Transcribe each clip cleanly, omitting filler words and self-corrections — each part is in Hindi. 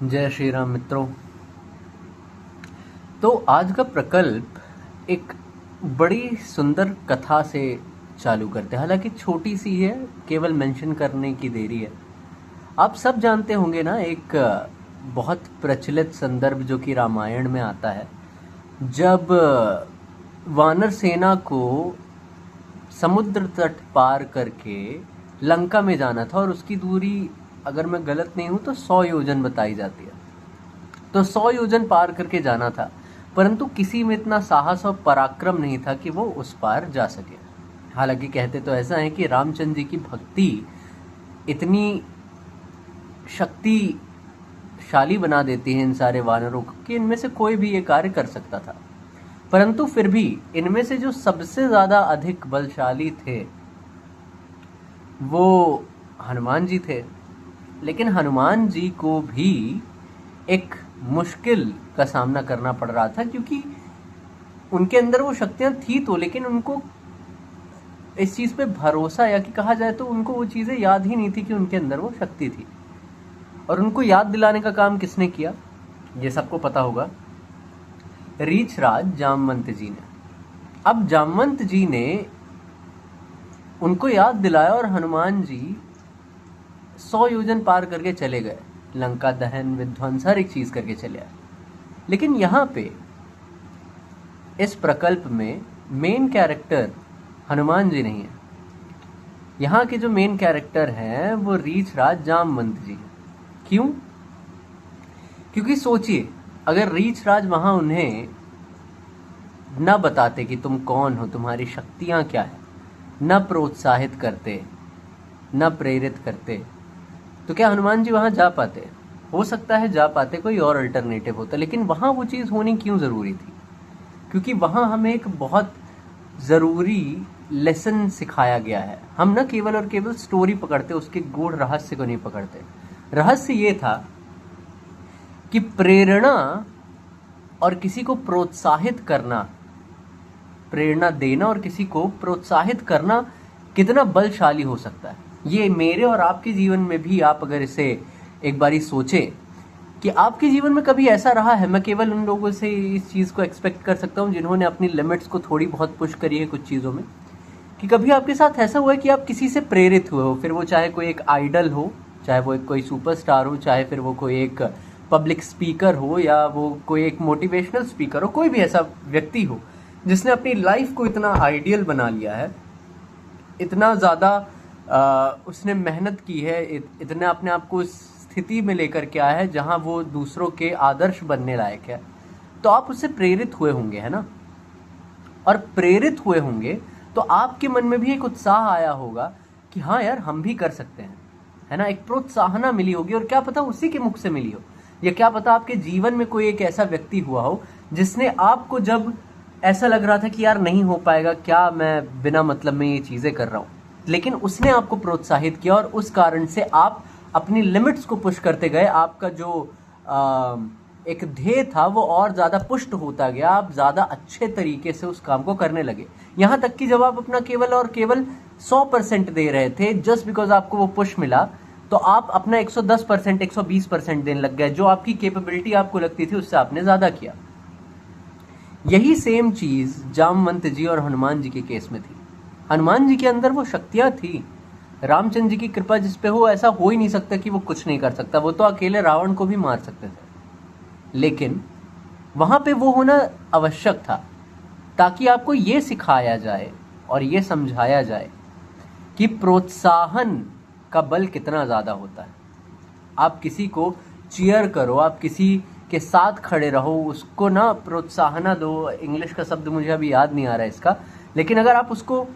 जय श्री राम मित्रों। तो आज का प्रकल्प एक बड़ी सुंदर कथा से चालू करते हैं। हालांकि छोटी सी है, केवल मेंशन करने की देरी है। आप सब जानते होंगे ना, एक बहुत प्रचलित संदर्भ जो कि रामायण में आता है, जब वानर सेना को समुद्र तट पार करके लंका में जाना था और उसकी दूरी, अगर मैं गलत नहीं हूं तो 100 योजन बताई जाती है। तो 100 योजन पार करके जाना था, परंतु किसी में इतना साहस और पराक्रम नहीं था कि वो उस पार जा सके। हालांकि कहते तो ऐसा है कि रामचंद्र जी की भक्ति इतनी शक्तिशाली बना देती है इन सारे वानरों को कि इनमें से कोई भी ये कार्य कर सकता था। परंतु फिर भी इनमें से जो सबसे ज्यादा अधिक बलशाली थे वो हनुमान जी थे। लेकिन हनुमान जी को भी एक मुश्किल का सामना करना पड़ रहा था, क्योंकि उनके अंदर वो शक्तियां थी तो, लेकिन उनको इस चीज पे भरोसा, या कि कहा जाए तो उनको वो चीजें याद ही नहीं थी कि उनके अंदर वो शक्ति थी। और उनको याद दिलाने का काम किसने किया, ये सबको पता होगा, रीछराज जामवंत जी ने। अब जामवंत जी ने उनको याद दिलाया और हनुमान जी 100 योजन पार करके चले गए, लंका दहन विध्वंस हर एक चीज करके चले आए। लेकिन यहाँ पे इस प्रकल्प में मेन कैरेक्टर हनुमान जी नहीं है। यहाँ के जो मेन कैरेक्टर हैं वो रीछराज जामवंत जी हैं। क्यों? क्योंकि सोचिए, अगर रीछराज वहां उन्हें न बताते कि तुम कौन हो, तुम्हारी शक्तियां क्या है, न प्रोत्साहित करते, न प्रेरित करते, तो क्या हनुमान जी वहां जा पाते? हो सकता है जा पाते, कोई और अल्टरनेटिव होता, लेकिन वहां वो चीज होनी क्यों जरूरी थी? क्योंकि वहां हमें एक बहुत जरूरी लेसन सिखाया गया है। हम न केवल और केवल स्टोरी पकड़ते, उसके गूढ़ रहस्य को नहीं पकड़ते। रहस्य ये था कि प्रेरणा और किसी को प्रोत्साहित करना, प्रेरणा देना और किसी को प्रोत्साहित करना कितना बलशाली हो सकता है। ये मेरे और आपके जीवन में भी, आप अगर इसे एक बारी सोचें कि आपके जीवन में कभी ऐसा रहा है, मैं केवल उन लोगों से इस चीज़ को एक्सपेक्ट कर सकता हूँ जिन्होंने अपनी लिमिट्स को थोड़ी बहुत पुश करी है कुछ चीज़ों में, कि कभी आपके साथ ऐसा हुआ है कि आप किसी से प्रेरित हुए हो, फिर वो चाहे कोई एक आइडल हो, चाहे वो एक कोई सुपरस्टार हो, चाहे फिर वो कोई एक पब्लिक स्पीकर हो, या वो कोई एक मोटिवेशनल स्पीकर हो, कोई भी ऐसा व्यक्ति हो जिसने अपनी लाइफ को इतना आइडियल बना लिया है, इतना ज़्यादा उसने मेहनत की है, इतना अपने आप को स्थिति में लेकर के आया है जहां वो दूसरों के आदर्श बनने लायक है। तो आप उससे प्रेरित हुए होंगे, है ना? और प्रेरित हुए होंगे तो आपके मन में भी एक उत्साह आया होगा कि हाँ यार, हम भी कर सकते हैं, है ना? एक प्रोत्साहना मिली होगी, और क्या पता उसी के मुख से मिली हो, या क्या पता आपके जीवन में कोई एक ऐसा व्यक्ति हुआ हो जिसने आपको, जब ऐसा लग रहा था कि यार नहीं हो पाएगा, क्या मैं बिना मतलब में ये चीजें कर रहा हूं, लेकिन उसने आपको प्रोत्साहित किया और उस कारण से आप अपनी लिमिट्स को पुश करते गए। आपका जो एक ध्येय था वो और ज्यादा पुष्ट होता गया, आप ज्यादा अच्छे तरीके से उस काम को करने लगे। यहां तक कि जब आप अपना केवल और केवल 100% दे रहे थे, जस्ट बिकॉज आपको वो पुश मिला, तो आप अपना 110%, 120% देने लग गए। जो आपकी कैपेबिलिटी आपको लगती थी उससे आपने ज्यादा किया। यही सेम चीज जामवंत जी और हनुमान जी के केस में थी। हनुमान जी के अंदर वो शक्तियां थी, रामचंद्र जी की कृपा जिस पे हो, ऐसा हो ही नहीं सकता कि वो कुछ नहीं कर सकता। वो तो अकेले रावण को भी मार सकते थे, लेकिन वहां पे वो होना आवश्यक था ताकि आपको ये सिखाया जाए और ये समझाया जाए कि प्रोत्साहन का बल कितना ज्यादा होता है। आप किसी को चीयर करो, आप किसी के साथ खड़े रहो, उसको ना प्रोत्साहना दो। इंग्लिश का शब्द मुझे अभी याद नहीं आ रहा है इसका, लेकिन अगर आप उसको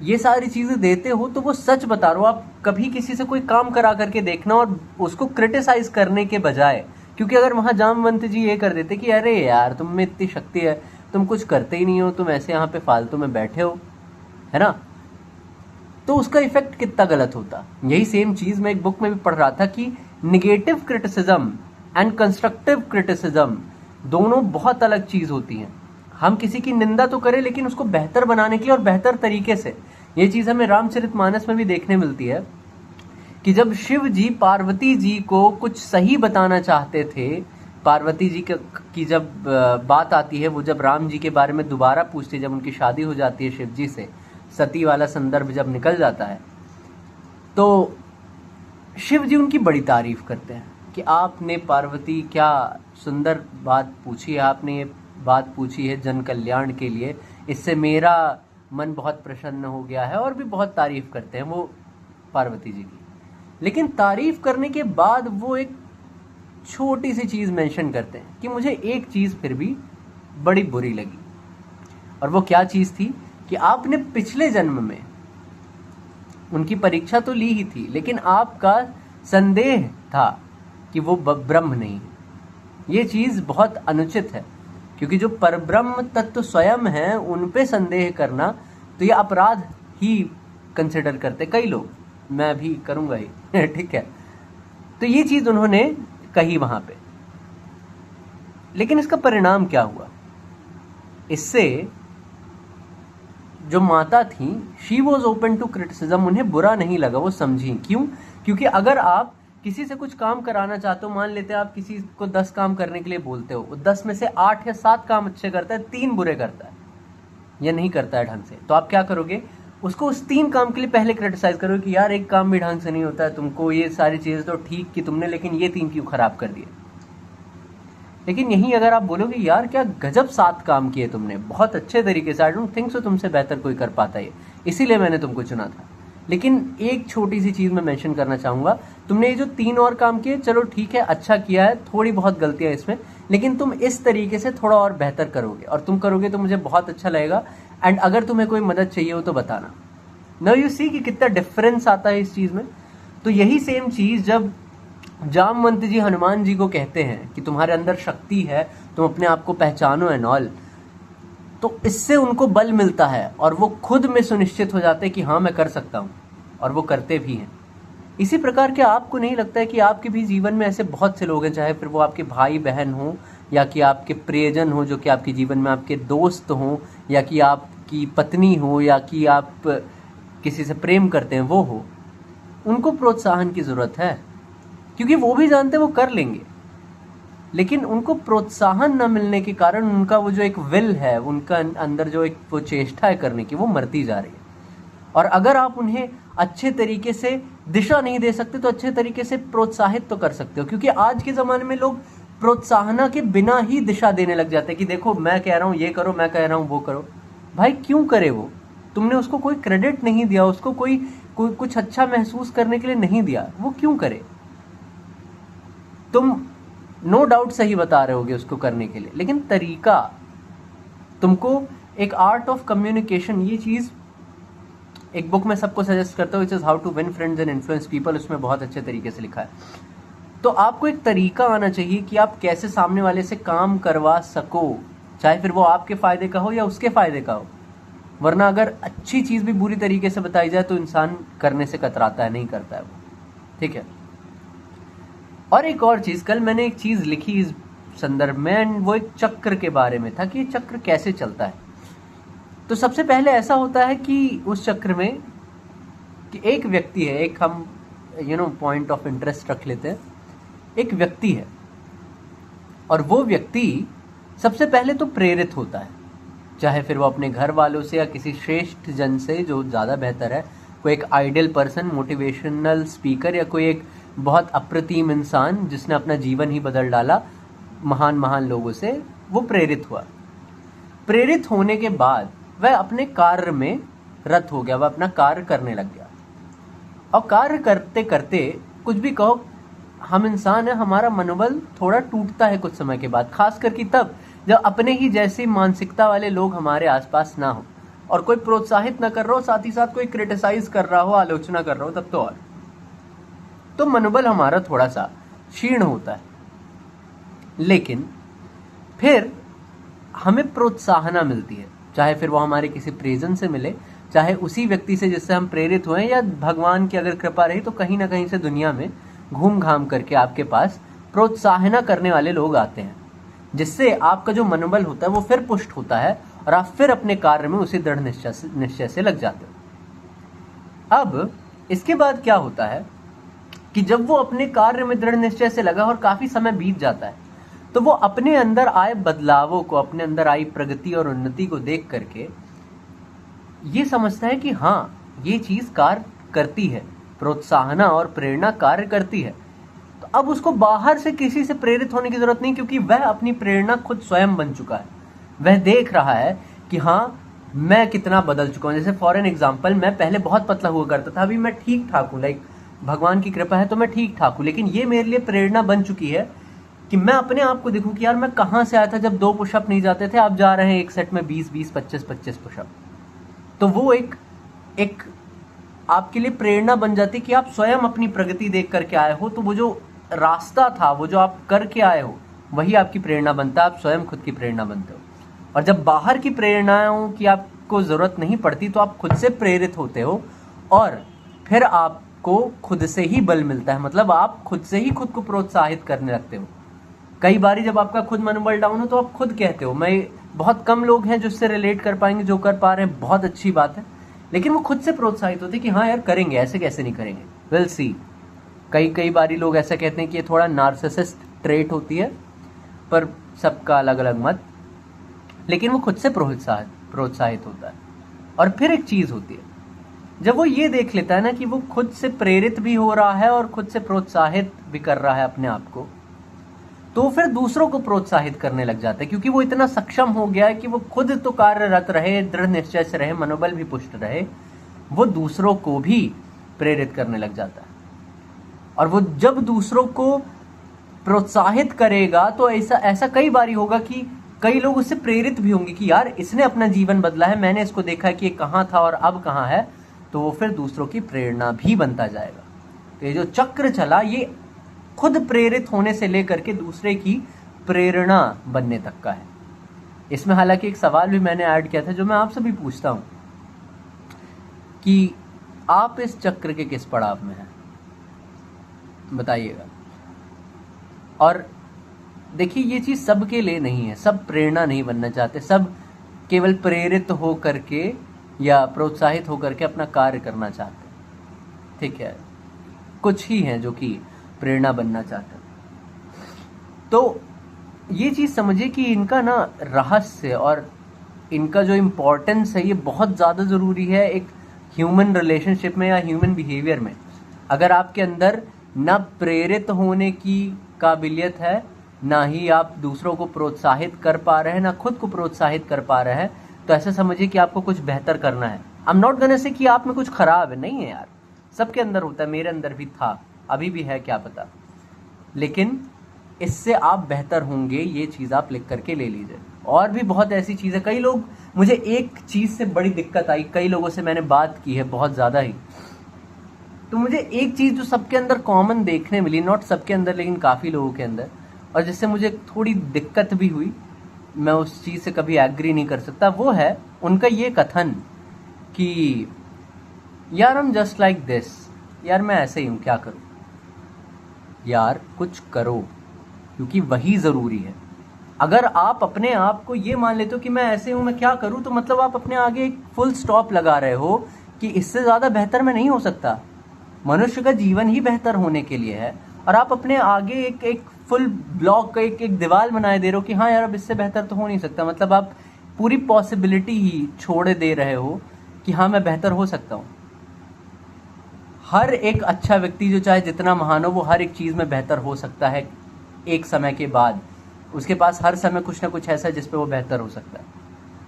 ये सारी चीजें देते हो तो वो सच बता रहे हो। आप कभी किसी से कोई काम करा करके देखना, और उसको क्रिटिसाइज करने के बजाय, क्योंकि अगर वहां जामवंत जी ये कर देते कि अरे यार, तुम में इतनी शक्ति है, तुम कुछ करते ही नहीं हो, तुम ऐसे यहाँ पे फालतू में बैठे हो, है ना, तो उसका इफेक्ट कितना गलत होता। यही सेम चीज मैं एक बुक में भी पढ़ रहा था कि negative criticism and constructive criticism दोनों बहुत अलग चीज होती हैं। हम किसी की निंदा तो करें, लेकिन उसको बेहतर बनाने के लिए और बेहतर तरीके से। ये चीज हमें रामचरितमानस में भी देखने मिलती है कि जब शिव जी पार्वती जी को कुछ सही बताना चाहते थे, पार्वती जी की जब बात आती है, वो जब राम जी के बारे में दोबारा पूछती है, जब उनकी शादी हो जाती है शिव जी से, सती वाला संदर्भ जब निकल जाता है, तो शिव जी उनकी बड़ी तारीफ करते हैं कि आपने पार्वती क्या सुंदर बात पूछी है, आपने ये बात पूछी है जन कल्याण के लिए, इससे मेरा मन बहुत प्रसन्न हो गया है, और भी बहुत तारीफ करते हैं वो पार्वती जी की। लेकिन तारीफ करने के बाद वो एक छोटी सी चीज़ मेंशन करते हैं कि मुझे एक चीज़ फिर भी बड़ी बुरी लगी, और वो क्या चीज़ थी कि आपने पिछले जन्म में उनकी परीक्षा तो ली ही थी, लेकिन आपका संदेह था कि वो ब्रह्म नहीं है। ये चीज़ बहुत अनुचित है, क्योंकि जो परब्रह्म तत्व स्वयं है उन पे संदेह करना तो ये अपराध ही कंसिडर करते कई लोग, मैं भी करूँगा ही ठीक है। तो ये चीज़ उन्होंने कही वहाँ पे, लेकिन इसका परिणाम क्या हुआ? इससे जो माता थी, she was open to criticism, उन्हें बुरा नहीं लगा, वो समझी। क्यों? क्योंकि अगर आप किसी से कुछ काम कराना चाहते हो, मान लेते हैं आप किसी को 10 काम करने के लिए बोलते हो, 10 में से 8 या 7 काम अच्छे करता है, 3 बुरे करता है या नहीं करता है ढंग से, तो आप क्या करोगे? उसको उस 3 काम के लिए पहले क्रिटिसाइज करोगे कि यार एक काम भी ढंग से नहीं होता है, तुमको ये सारी चीज़ें तो ठीक की तुमने, लेकिन ये 3 क्यों खराब कर दिए। लेकिन यहीं अगर आप बोलोगे यार क्या गजब 7 काम किए तुमने, बहुत अच्छे तरीके से, आई डोंट थिंक सो तुमसे बेहतर कोई कर पाता है, इसीलिए मैंने तुमको चुना था। लेकिन एक छोटी सी चीज़ मैं मेंशन करना चाहूँगा, तुमने ये जो 3 और काम किए, चलो ठीक है, अच्छा किया है, थोड़ी बहुत गलतियाँ इसमें, लेकिन तुम इस तरीके से थोड़ा और बेहतर करोगे, और तुम करोगे तो मुझे बहुत अच्छा लगेगा, एंड अगर तुम्हें कोई मदद चाहिए हो तो बताना। नाउ यू सी कि कितना डिफरेंस आता है इस चीज़ में। तो यही सेम चीज़ जब जामवंत जी हनुमान जी को कहते हैं कि तुम्हारे अंदर शक्ति है, तुम अपने आप को पहचानो एंड ऑल, तो इससे उनको बल मिलता है और वो खुद में सुनिश्चित हो जाते हैं कि हाँ मैं कर सकता हूँ, और वो करते भी हैं। इसी प्रकार के आपको नहीं लगता है कि आपके भी जीवन में ऐसे बहुत से लोग हैं, चाहे फिर वो आपके भाई बहन हों, या कि आपके प्रियजन हो, जो कि आपके जीवन में आपके दोस्त हों, या कि आपकी पत्नी हो, या कि आप किसी से प्रेम करते हैं वो हो, उनको प्रोत्साहन की ज़रूरत है, क्योंकि वो भी जानते हैं वो कर लेंगे, लेकिन उनको प्रोत्साहन न मिलने के कारण उनका वो जो एक विल है, उनका अंदर जो एक वो चेष्टा है करने की, वो मरती जा रही है। और अगर आप उन्हें अच्छे तरीके से दिशा नहीं दे सकते तो अच्छे तरीके से प्रोत्साहित तो कर सकते हो, क्योंकि आज के ज़माने में लोग प्रोत्साहन के बिना ही दिशा देने लग जाते हैं कि देखो मैं कह रहा हूँ ये करो, मैं कह रहा हूँ वो करो। भाई क्यों करे वो? तुमने उसको कोई क्रेडिट नहीं दिया, उसको कोई कुछ अच्छा महसूस करने के लिए नहीं दिया, वो क्यों करे? तुम नो डाउट सही बता रहे होगे उसको करने के लिए, लेकिन तरीका, तुमको एक आर्ट ऑफ कम्युनिकेशन, ये चीज़ एक बुक में सबको सजेस्ट करता हूँ, it is how to win friends and influence people, उसमें बहुत अच्छे तरीके से लिखा है। तो आपको एक तरीका आना चाहिए कि आप कैसे सामने वाले से काम करवा सको, चाहे फिर वो आपके फ़ायदे का हो या उसके फ़ायदे का हो। वरना अगर अच्छी चीज़ भी बुरी तरीके से बताई जाए तो इंसान करने से कतराता है, नहीं करता है वो, ठीक है। और एक और चीज़, कल मैंने एक चीज़ लिखी इस संदर्भ में, एंड वो एक चक्र के बारे में था कि ये चक्र कैसे चलता है। तो सबसे पहले ऐसा होता है कि उस चक्र में कि एक व्यक्ति है, एक हम पॉइंट ऑफ इंटरेस्ट रख लेते हैं, एक व्यक्ति है, और वो व्यक्ति सबसे पहले तो प्रेरित होता है, चाहे फिर वो अपने घर वालों से या किसी श्रेष्ठ जन से जो ज़्यादा बेहतर है, कोई एक आइडियल पर्सन, मोटिवेशनल स्पीकर, या कोई एक बहुत अप्रतिम इंसान जिसने अपना जीवन ही बदल डाला, महान महान लोगों से वो प्रेरित हुआ। प्रेरित होने के बाद वह अपने कार्य में रत हो गया, वह अपना कार्य करने लग गया, और कार्य करते करते कुछ भी कहो, हम इंसान है, हमारा मनोबल थोड़ा टूटता है कुछ समय के बाद, खास करके तब जब अपने ही जैसी मानसिकता वाले लोग हमारे आसपास ना हो, और कोई प्रोत्साहित ना कर रहा हो, साथ ही साथ कोई क्रिटिसाइज कर रहा हो, आलोचना कर रहा हो, तब तो मनोबल हमारा थोड़ा सा क्षीण होता है। लेकिन फिर हमें प्रोत्साहना मिलती है, चाहे फिर वो हमारे किसी प्रियजन से मिले, चाहे उसी व्यक्ति से जिससे हम प्रेरित हुए, या भगवान की अगर कृपा रही तो कहीं ना कहीं से दुनिया में घूम घाम करके आपके पास प्रोत्साहना करने वाले लोग आते हैं, जिससे आपका जो मनोबल होता है वो फिर पुष्ट होता है, और आप फिर अपने कार्य में उसी दृढ़ निश्चय से लग जाते हो। अब इसके बाद क्या होता है कि जब वो अपने कार्य में दृढ़ निश्चय से लगा और काफी समय बीत जाता है, तो वो अपने अंदर आए बदलावों को, अपने अंदर आई प्रगति और उन्नति को देख करके ये समझता है कि हाँ, ये चीज कार्य करती है, प्रोत्साहना और प्रेरणा कार्य करती है। तो अब उसको बाहर से किसी से प्रेरित होने की जरूरत नहीं, क्योंकि वह अपनी प्रेरणा खुद स्वयं बन चुका है। वह देख रहा है कि हाँ, मैं कितना बदल चुका हूँ। जैसे फॉर एन एग्जाम्पल, मैं पहले बहुत पतला हुआ करता था, अभी मैं ठीक ठाक हूँ, लाइक भगवान की कृपा है तो मैं ठीक ठाक हूँ। लेकिन ये मेरे लिए प्रेरणा बन चुकी है कि मैं अपने आप को देखूं कि यार मैं कहाँ से आया था जब 2 पुशअप नहीं जाते थे, अब जा रहे हैं एक सेट में 20-20, 25-25 पुशअप। तो वो एक आपके लिए प्रेरणा बन जाती कि आप स्वयं अपनी प्रगति देख करके आए हो। तो वो जो रास्ता था, वो जो आप करके आए हो, वही आपकी प्रेरणा बनता है। आप स्वयं खुद की प्रेरणा बनते हो। और जब बाहर की प्रेरणाओं की आपको जरूरत नहीं पड़ती, तो आप खुद से प्रेरित होते हो और फिर आपको खुद से ही बल मिलता है। मतलब आप खुद से ही खुद को प्रोत्साहित करने लगते हो। कई बारी जब आपका खुद मनोबल डाउन हो तो आप खुद कहते हो, मैं बहुत कम लोग हैं जो इससे रिलेट कर पाएंगे, जो कर पा रहे हैं बहुत अच्छी बात है, लेकिन वो खुद से प्रोत्साहित होते कि हाँ यार करेंगे, ऐसे कैसे नहीं करेंगे, विल सी। कई बारी लोग ऐसा कहते हैं कि ये थोड़ा नार्सिसिस्ट ट्रेट होती है, पर सबका अलग अलग मत, लेकिन वो खुद से प्रोत्साहित होता है। और फिर एक चीज होती है, जब वो ये देख लेता है ना कि वो खुद से प्रेरित भी हो रहा है और खुद से प्रोत्साहित भी कर रहा है अपने आप को, तो फिर दूसरों को प्रोत्साहित करने लग जाता है, क्योंकि वो इतना सक्षम हो गया है कि वो खुद तो कार्यरत रहे, दृढ़ निश्चय से रहे, मनोबल भी पुष्ट रहे, वो दूसरों को भी प्रेरित करने लग जाता है। और वो जब दूसरों को प्रोत्साहित करेगा तो ऐसा कई बारी होगा कि कई लोग उससे प्रेरित भी होंगे कि यार इसने अपना जीवन बदला है, मैंने इसको देखा है कि ये कहाँ था और अब कहाँ है, तो वो फिर दूसरों की प्रेरणा भी बनता जाएगा। तो ये जो चक्र चला, ये खुद प्रेरित होने से लेकर के दूसरे की प्रेरणा बनने तक का है। इसमें हालांकि एक सवाल भी मैंने ऐड किया था, जो मैं आपसे भी पूछता हूं कि आप इस चक्र के किस पड़ाव में हैं, बताइएगा। और देखिए, ये चीज सबके लिए नहीं है, सब प्रेरणा नहीं बनना चाहते, सब केवल प्रेरित हो करके या प्रोत्साहित होकर के अपना कार्य करना चाहते हैं, ठीक है। कुछ ही हैं जो कि प्रेरणा बनना चाहते हैं। तो ये चीज समझिए कि इनका ना रहस्य और इनका जो इम्पोर्टेंस है, ये बहुत ज्यादा जरूरी है एक ह्यूमन रिलेशनशिप में या ह्यूमन बिहेवियर में। अगर आपके अंदर ना प्रेरित होने की काबिलियत है, ना ही आप दूसरों को प्रोत्साहित कर पा रहे हैं, ना खुद को प्रोत्साहित कर पा रहे हैं, तो ऐसा समझिए कि आपको कुछ बेहतर करना है। I am not gonna say कि आप में कुछ खराब है, नहीं है यार, सबके अंदर होता है, मेरे अंदर भी था, अभी भी है, क्या पता, लेकिन इससे आप बेहतर होंगे, ये चीज आप लिख करके ले लीजिए। और भी बहुत ऐसी चीजें, कई लोग, मुझे एक चीज से बड़ी दिक्कत आई, कई लोगों से मैंने बात की है बहुत ज्यादा ही, तो मुझे एक चीज जो सबके अंदर कॉमन देखने मिली, नॉट सबके अंदर लेकिन काफी लोगों के अंदर, और जिससे मुझे थोड़ी दिक्कत भी हुई, मैं उस चीज से कभी एग्री नहीं कर सकता, वो है उनका ये कथन कि यार I'm जस्ट लाइक दिस, यार मैं ऐसे ही हूं, क्या करूं। यार कुछ करो, क्योंकि वही जरूरी है। अगर आप अपने आप को ये मान लेते हो कि मैं ऐसे हूं, मैं क्या करूं, तो मतलब आप अपने आगे एक फुल स्टॉप लगा रहे हो कि इससे ज्यादा बेहतर मैं नहीं हो सकता। मनुष्य का जीवन ही बेहतर होने के लिए है, और आप अपने आगे एक फुल ब्लॉक, एक दीवार बनाए दे रहे हो कि हाँ यार अब इससे बेहतर तो हो नहीं सकता। मतलब आप पूरी पॉसिबिलिटी ही छोड़ दे रहे हो कि हाँ मैं बेहतर हो सकता हूँ। हर एक अच्छा व्यक्ति, जो चाहे जितना महान हो, वो हर एक चीज में बेहतर हो सकता है एक समय के बाद। उसके पास हर समय कुछ ना कुछ ऐसा है जिसपे वो बेहतर हो सकता है।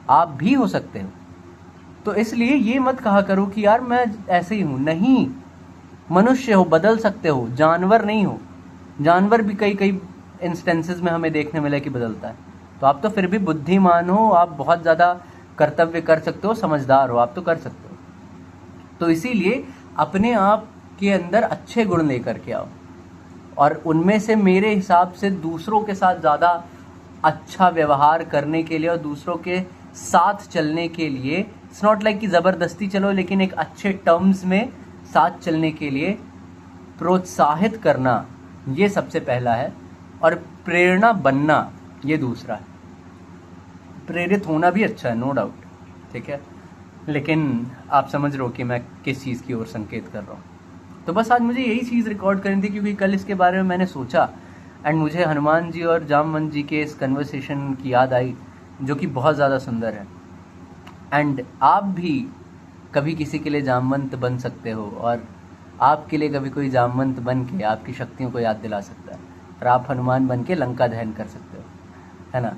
आप भी हो सकते हो। तो इसलिए ये मत कहा करो कि यार मैं ऐसे ही हूं। नहीं, मनुष्य हो, बदल सकते हो, जानवर नहीं हो। जानवर भी कई इंस्टेंसेस में हमें देखने मिला कि बदलता है। तो आप तो फिर भी बुद्धिमान हो, आप बहुत ज्यादा कर्तव्य कर सकते हो, समझदार हो, आप तो कर सकते हो। तो इसीलिए अपने आप के अंदर अच्छे गुण लेकर के आओ, और उनमें से मेरे हिसाब से दूसरों के साथ ज़्यादा अच्छा व्यवहार करने के लिए और दूसरों के साथ चलने के लिए, इट्स नॉट लाइक कि ज़बरदस्ती चलो, लेकिन एक अच्छे टर्म्स में साथ चलने के लिए प्रोत्साहित करना, ये सबसे पहला है। और प्रेरणा बनना ये दूसरा है। प्रेरित होना भी अच्छा है, नो डाउट, ठीक है, लेकिन आप समझ रहे हो कि मैं किस चीज़ की ओर संकेत कर रहा हूँ। तो बस आज मुझे यही चीज़ रिकॉर्ड करनी थी, क्योंकि कल इसके बारे में मैंने सोचा एंड मुझे हनुमान जी और जामवंत जी के इस कन्वर्सेशन की याद आई, जो कि बहुत ज़्यादा सुंदर है। एंड आप भी कभी किसी के लिए जामवंत बन सकते हो, और आपके लिए कभी कोई जामवंत बन के आपकी शक्तियों को याद दिला सकता है, और आप हनुमान बन के लंका दहन कर सकते हो, है ना।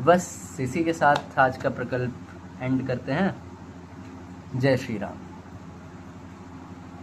बस इसी के साथ आज का प्रकल्प एंड करते हैं। जय श्री राम।